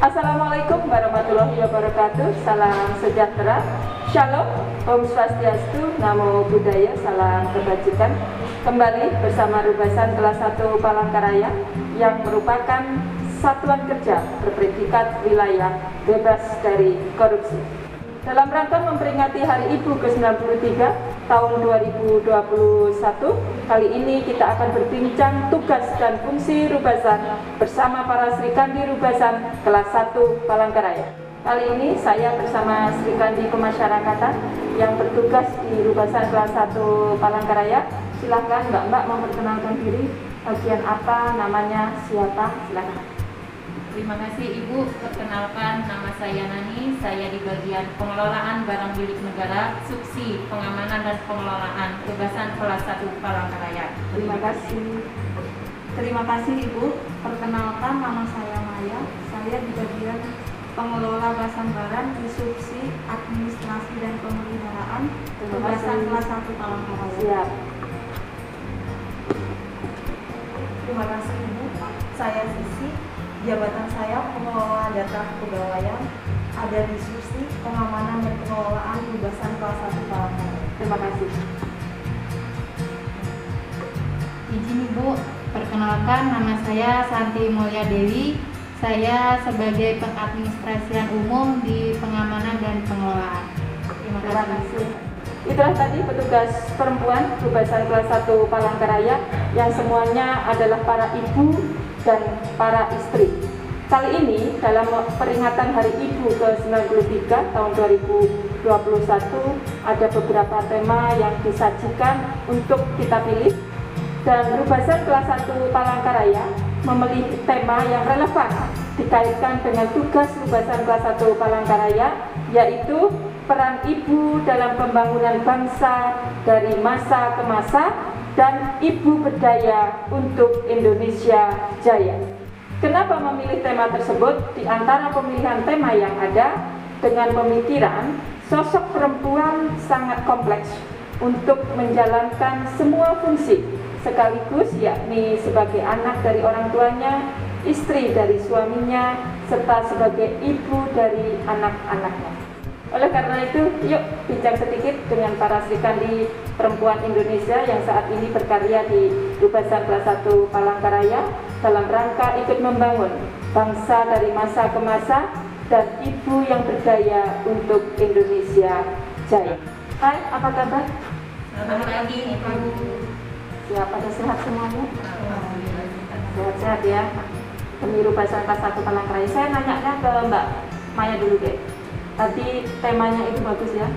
Assalamualaikum warahmatullahi wabarakatuh. Salam sejahtera. Shalom, Om Swastiastu, Namo Buddhaya, salam kebajikan. Kembali bersama Rubasan kelas 1 Palangkaraya yang merupakan satuan kerja berpredikat wilayah bebas dari korupsi. Dalam rangka memperingati Hari Ibu ke-93 tahun 2021, kali ini kita akan berbincang tugas dan fungsi Rubasan bersama para Sri Kandi Rubasan kelas 1 Palangkaraya. Kali ini saya bersama Sri Kandi Pemasyarakatan yang bertugas di Rubasan kelas 1 Palangkaraya. Silakan Mbak-mbak memperkenalkan diri, bagian apa, namanya, siapa, silakan. Terima kasih Ibu. Perkenalkan, nama saya Nani. Saya di bagian pengelolaan barang milik negara, subsidi pengamanan dan pengelolaan Rubasan kelas 1 Palangkaraya. Terima kasih. Terima kasih Ibu. Perkenalkan, nama saya Maya. Saya di bagian pengelola Basambaran di subsidi administrasi dan pemeliharaan Rubasan kelas 1 Palangkaraya. Siap. Terima kasih Ibu. Saya Sisi. Jabatan saya pengelola data kepegawaian, ada di subsidi pengamanan dan pengelolaan Rubasan kelas 1 Palangkaraya. Terima kasih. Izin Ibu, perkenalkan, nama saya Santi Mulya Dewi. Saya sebagai pengadministrasian umum di pengamanan dan pengelolaan. Terima Terima kasih. kasih. Itulah tadi petugas perempuan Rubasan kelas 1 Palangkaraya yang semuanya adalah para ibu dan para istri. Kali ini dalam peringatan Hari Ibu ke-93 tahun 2021 ada beberapa tema yang disajikan untuk kita pilih, dan Rubasan kelas 1 Palangkaraya memilih tema yang relevan dikaitkan dengan tugas Rubasan kelas 1 Palangkaraya, yaitu peran ibu dalam pembangunan bangsa dari masa ke masa dan ibu berdaya untuk Indonesia Jaya. Kenapa memilih tema tersebut? Di antara pemilihan tema yang ada, dengan pemikiran sosok perempuan sangat kompleks untuk menjalankan semua fungsi sekaligus, yakni sebagai anak dari orang tuanya, istri dari suaminya, serta sebagai ibu dari anak-anaknya. Oleh karena itu, yuk bincang sedikit dengan para Sri Kandi perempuan Indonesia yang saat ini berkarya di Rubasan kelas 1 Palangkaraya dalam rangka ikut membangun bangsa dari masa ke masa dan ibu yang berdaya untuk Indonesia Jaya. Hai, apa kabar? Selamat pagi Ibu. Siap, pada sehat semuanya? Sehat-sehat ya. Demi Rubasan kelas 1 Palangkaraya. Saya nanya ke Mbak Maya dulu deh. Tadi temanya itu bagus ya,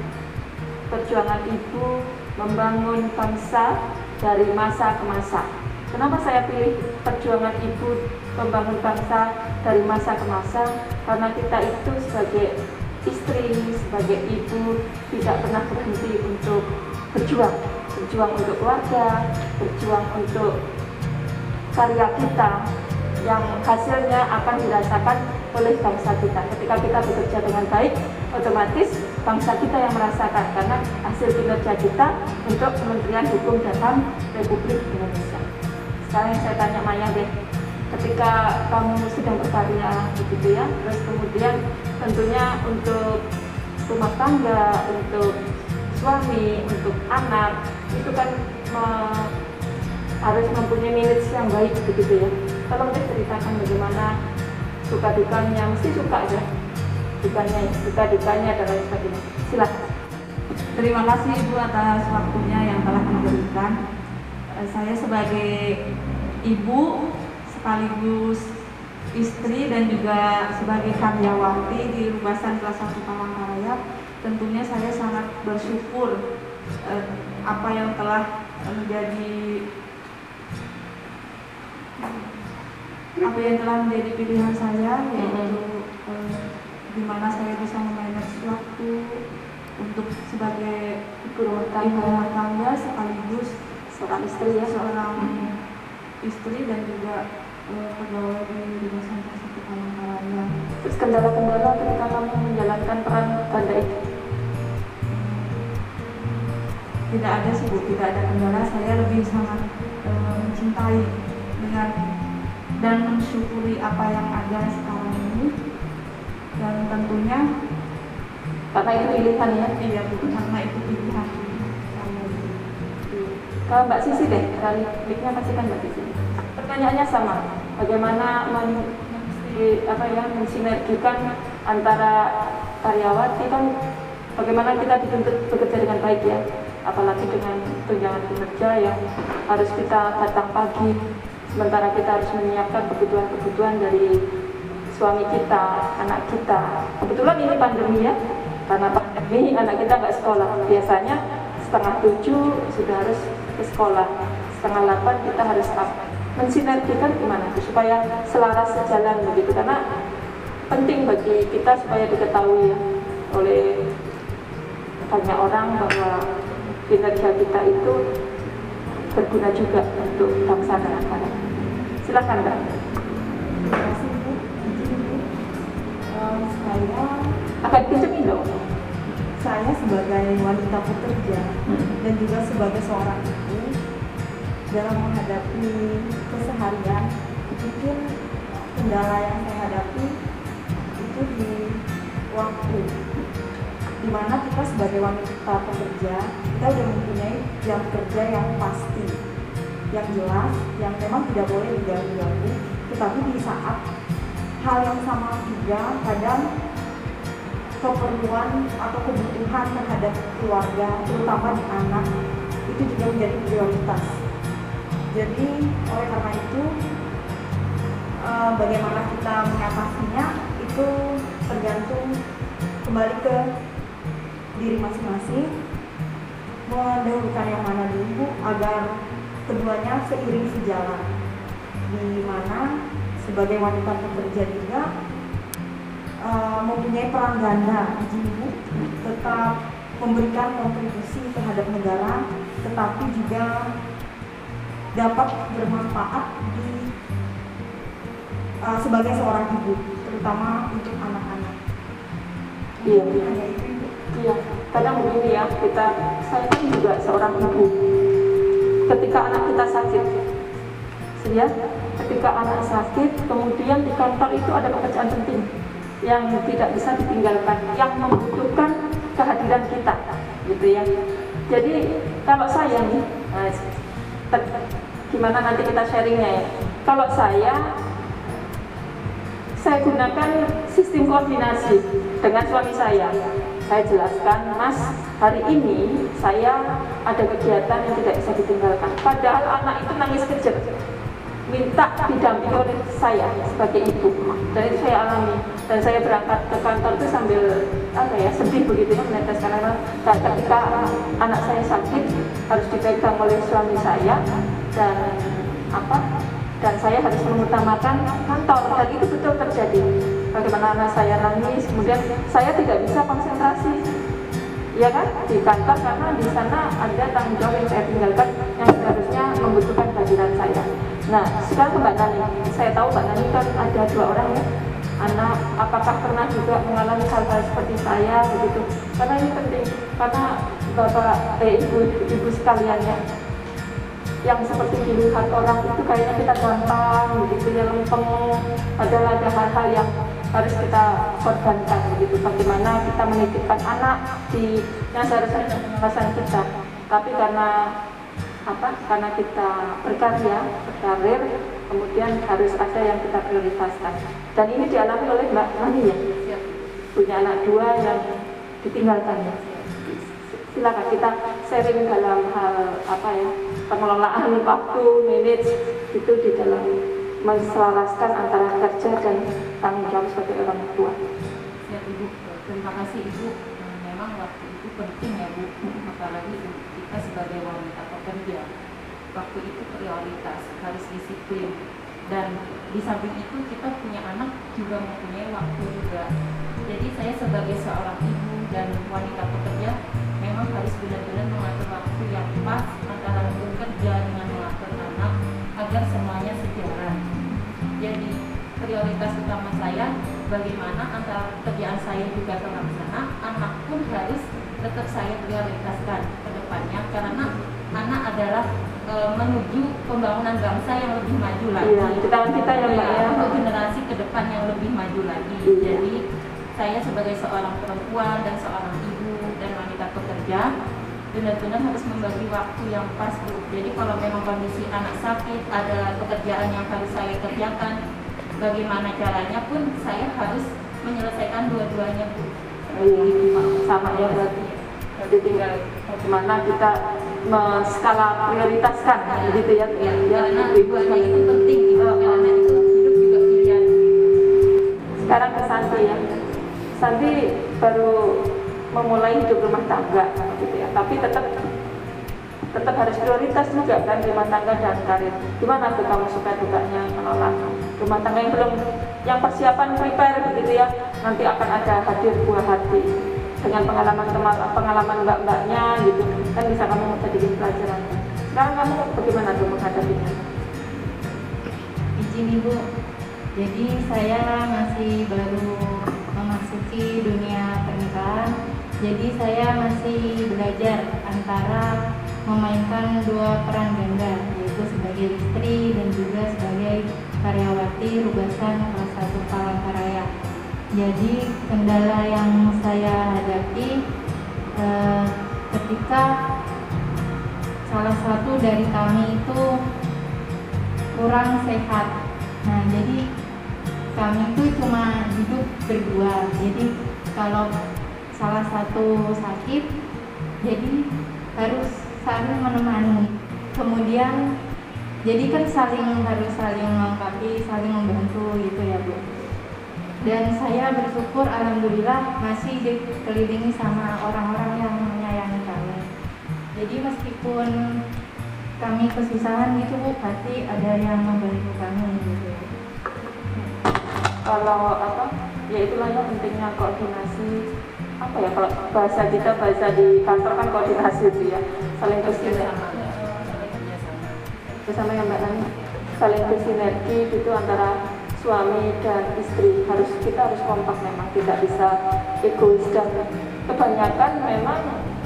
perjuangan ibu membangun bangsa dari masa ke masa. Kenapa saya pilih perjuangan ibu membangun bangsa dari masa ke masa? Karena kita itu sebagai istri, sebagai ibu tidak pernah berhenti untuk berjuang untuk keluarga, berjuang untuk karya kita yang hasilnya akan dirasakan oleh bangsa kita. Ketika kita bekerja dengan baik, otomatis bangsa kita yang merasakan, karena hasil kinerja kita untuk Kementerian Hukum dan HAM Republik Indonesia. Sekarang yang saya tanya Maya deh, ketika kamu sedang berkarya begitu ya, terus kemudian tentunya untuk rumah tangga, untuk suami, untuk anak, itu kan harus mempunyai manage yang baik begitu ya. Tolong deh ceritakan bagaimana suka dukanya, mesti suka aja dukanya, suka dukanya dan lain sebagainya. Silakan. Terima kasih Ibu atas waktunya yang telah diberikan. Saya sebagai ibu sekaligus istri dan juga sebagai karyawati di Rubasan kelas 1 Palangkaraya, tentunya saya sangat bersyukur apa yang telah menjadi pilihan saya, yaitu di mana saya bisa memanage waktu untuk sebagai ibu rumah tangga sekaligus Seorang istri ya, seorang istri dan juga pegawai di Rubasan kelas 1 Palangkaraya. terus kendala-kendala ketika kamu menjalankan peran ganda itu? Tidak ada sih Bu, tidak ada kendala. Saya lebih sangat mencintai dengan dan mensyukuri apa yang ada sekarang ini, tentunya Karena itu pilihan ya. iya Bu, karena itu pilihan saya. Ke Mbak Sisi deh, dari mic-nya pastikan Mbak Sisi. Pertanyaannya sama, bagaimana mensinergikan antara karyawati kan, bagaimana kita dituntut bekerja dengan baik ya, apalagi dengan tunjangan kinerja yang harus kita datang pagi, sementara kita harus menyiapkan kebutuhan-kebutuhan dari suami kita, anak kita. Kebetulan ini pandemi ya, karena pandemi anak kita nggak sekolah. Biasanya 6:30 sudah harus ke sekolah, 7:30 kita harus start. Mensinergikan gimana supaya selaras sejalan begitu, karena penting bagi kita supaya diketahui ya oleh banyak orang bahwa kinerja kita itu berguna juga untuk bangsa dan negara. Silakan Mbak. Terima kasih Bu. Izin Bu. Agak dikencengin dong. Saya sebagai wanita pekerja dan juga sebagai seorang ibu dalam menghadapi keseharian, mungkin kendala yang saya hadapi itu di waktu, dimana kita sebagai wanita pekerja kita sudah mempunyai jam kerja yang pasti, yang jelas, yang memang tidak boleh diganggu-ganggu. Tetapi di saat hal yang sama juga kadang keperluan atau kebutuhan terhadap keluarga, terutama di anak, itu juga menjadi prioritas. Jadi oleh karena itu bagaimana kita mengatasinya itu tergantung kembali ke diri masing-masing, mendahulukan yang mana dulu agar keduanya seiring sejalan, di mana sebagai wanita pekerja juga mempunyai peran ganda di ibu, tetap memberikan kontribusi terhadap negara, tetapi juga dapat bermanfaat sebagai seorang ibu, terutama untuk anak-anak. Iya. Hanya itu Ibu. Iya, kadang begini ya, saya kan juga seorang ibu. Ketika anak kita sakit, ya, ketika anak sakit, kemudian di kantor itu ada pekerjaan penting yang tidak bisa ditinggalkan, yang membutuhkan kehadiran kita, gitu ya. Jadi kalau saya nih, gimana nanti kita sharingnya ya. Kalau saya gunakan sistem koordinasi dengan suami saya. Saya jelaskan, Mas, hari ini saya ada kegiatan yang tidak bisa ditinggalkan. Padahal anak itu nangis kejer, minta didampingi oleh saya sebagai ibu. Dan itu saya alami. Dan saya berangkat ke kantor itu sambil sedih begitu ya, menetes karena ketika anak saya sakit harus dipegang oleh suami saya dan saya harus mengutamakan kantor, dan itu betul terjadi. Bagaimana anak saya nangis, kemudian saya tidak bisa konsentrasi, ya kan, di kantor karena di sana ada tanggung jawab yang saya tinggalkan yang seharusnya membutuhkan kehadiran saya. Nah, sekarang ke Mbak Nani, saya tahu Mbak Nani kan ada 2 orang ya, anak, apakah pernah juga mengalami hal-hal seperti saya begitu? Karena ini penting, karena ibu sekalian ya, yang seperti dilihat orang itu kayaknya kita gampang begitu ya, lempeng, padahal ada hal-hal yang harus kita korbankan begitu. Bagaimana kita menitipkan anak yang seharusnya pengawasan kita, tapi karena kita berkarya, berkarir, kemudian harus ada yang kita prioritaskan. Dan ini dialami oleh Mbak Nani ya, punya anak 2 yang ditinggalkan ya. Silakan kita sharing dalam hal pengelolaan waktu, manage itu di dalam menselaraskan antara kerja dan tanggung jawab sebagai orang tua. Siap Ibu, terima kasih Ibu. Memang waktu itu penting ya Bu, apalagi kita sebagai wanita pekerja. Waktu itu prioritas, harus disiplin. Dan di samping itu kita punya anak juga mempunyai waktu juga. Jadi saya sebagai seorang ibu dan wanita pekerja memang harus benar-benar mengatur waktu yang pas antara bekerja dengan mengatur anak agar semuanya sejalan. Jadi prioritas utama saya bagaimana antara pekerjaan saya juga terlaksana, anak pun harus tetap saya prioritaskan ke depannya, karena anak adalah menuju pembangunan bangsa yang lebih maju lagi. Iya, kita ya Mbak ya. Untuk generasi ke depan yang lebih maju lagi. Iya. Jadi saya sebagai seorang perempuan dan seorang ibu dan wanita pekerja benar-benar harus membagi waktu yang pas, Bu. Jadi kalau memang kondisi anak sakit, ada pekerjaan yang harus saya kerjakan, bagaimana caranya pun saya harus menyelesaikan dua-duanya, Bu. Sama ya berarti. Jadi tinggal bagaimana kita skala prioritaskan gitu ya. Karena dua-duanya itu penting gitu. Karena itu hidup juga pilihan. Sekarang ke Santi ya. Santi baru memulai hidup rumah tangga gitu ya. Tapi tetap harus prioritas juga kan rumah tangga dan karir. Gimana tuh kamu suka dukanya menolak rumah tangga yang belum, yang persiapan prepare begitu ya, nanti akan ada hadir buah hati dengan pengalaman mbak-mbaknya gitu kan, bisa kamu jadiin pelajaran. Sekarang kamu bagaimana tuh menghadapinya? Izin Ibu, jadi saya masih baru memasuki dunia pernikahan, jadi saya masih belajar antara memainkan dua peran ganda, yaitu sebagai istri dan juga sebagai karyawati Rubasan kelas 1 Palangkaraya. Jadi kendala yang saya hadapi ketika salah satu dari kami itu kurang sehat. Nah, jadi kami itu cuma hidup berdua. Jadi kalau salah satu sakit, jadi harus saling menemani. Kemudian jadi kan harus saling melengkapi, saling membantu gitu ya, Bu. Dan saya bersyukur alhamdulillah masih dikelilingi sama orang-orang yang menyayangi kami. Jadi meskipun kami kesusahan gitu, Bu, pasti ada yang membantu kami gitu. Kalau ya itulah yang pentingnya koordinasi. Kalau bahasa kita, bahasa di kantor kan koordinasi itu ya, saling bersinergi. Bersama yang Mbak Nani, saling bersinergi gitu antara suami dan istri. Kita harus kompak, memang tidak bisa egois, dan kebanyakan memang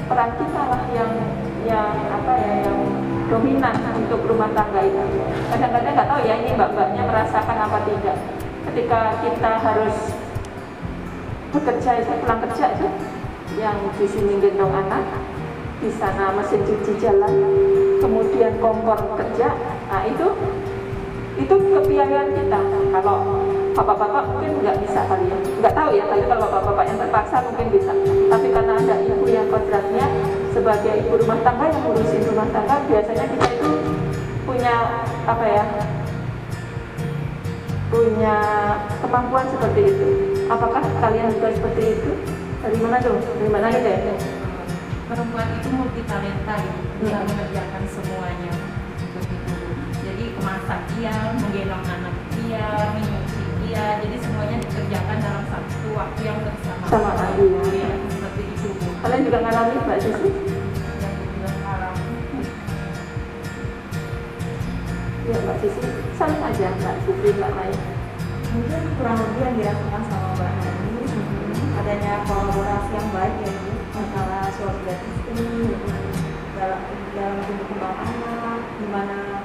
peran kita lah yang dominan untuk rumah tangga itu. Kadang-kadang nggak tahu ya ini mbak-mbaknya merasakan apa tidak. Ketika kita harus bekerja itu, pulang kerja itu, yang di sini gendong anak, di sana mesin cuci jalan, kemudian kompor kerja, nah itu kepiawaian kita. Kalau bapak-bapak mungkin nggak bisa kali ya, nggak tahu ya, tapi kalau bapak-bapak yang terpaksa mungkin bisa. Tapi karena ada ibu yang kodratnya sebagai ibu rumah tangga yang ngurusin rumah tangga, biasanya kita itu punya punya kemampuan seperti itu. Apakah kalian juga seperti itu? Dari mana tuh? Dari mana nih deh? Perempuan itu multi talenta, bisa mengerjakan semuanya. Begitu. Jadi memasak dia, menggendong anak dia, menyuci dia, jadi semuanya dikerjakan dalam satu waktu yang bersama. Sama lagi ya, seperti itu. Kalian juga ngalami, Mbak Sisi? Yang dibilang alami. Ya, Mbak Sisi, saling aja Mbak Sisi, Mbak Mai. Mungkin kurang lebih yang dirasakan sama Mbak Nani, adanya kolaborasi yang baik ya Bu, antara suami dan istri dalam tumbuh kembang anak, di mana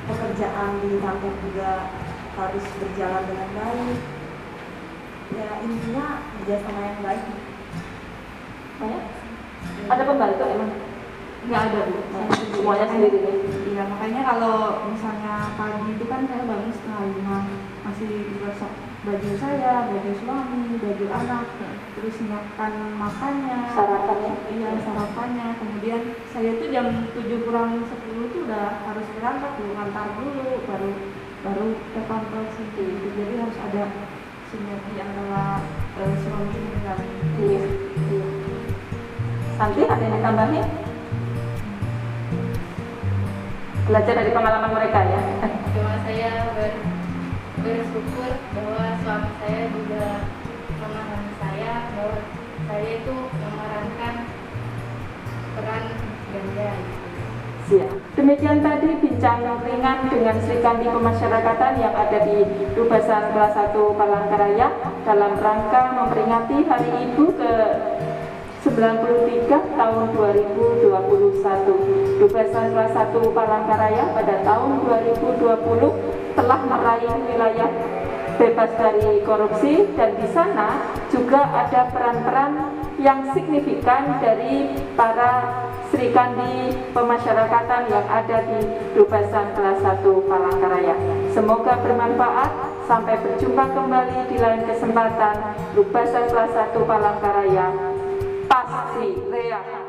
pekerjaan di kantor juga harus berjalan dengan baik. Ya intinya kerjasama yang baik. Ada pembantu emang? Nggak ada, Bu. Semuanya sendiri nih. Iya, makanya kalau misalnya pagi itu kan saya bangun setengah 5, masih digosok baju saya, baju suami, baju anak, terus nyiapkan makannya, Sarapannya? Iya, sarapannya. Kemudian saya tuh jam 7 kurang 10 tuh udah harus berangkat dulu, ngantar dulu, baru ke kantor situ. Jadi harus ada sinergi antara suami dan Iya. Santi, ada yang ditambahin? Belajar dari pengalaman mereka ya. Cuma saya bersyukur bahwa suami saya juga memahami saya, bahwa saya itu memerankan peran ganda. Siap. Demikian tadi bincang ringan dengan Sri Kandi Pemasyarakatan yang ada di Rubasan kelas 1 Palangkaraya dalam rangka memperingati Hari Ibu ke 93 tahun 2021. Rubasan kelas 1 Palangkaraya pada tahun 2020 telah meraih wilayah bebas dari korupsi, dan di sana juga ada peran-peran yang signifikan dari para Sri Kandi pemasyarakatan yang ada di Rubasan kelas 1 Palangkaraya. Semoga bermanfaat. Sampai berjumpa kembali di lain kesempatan. Rubasan kelas 1 Palangkaraya. Pasti Rea.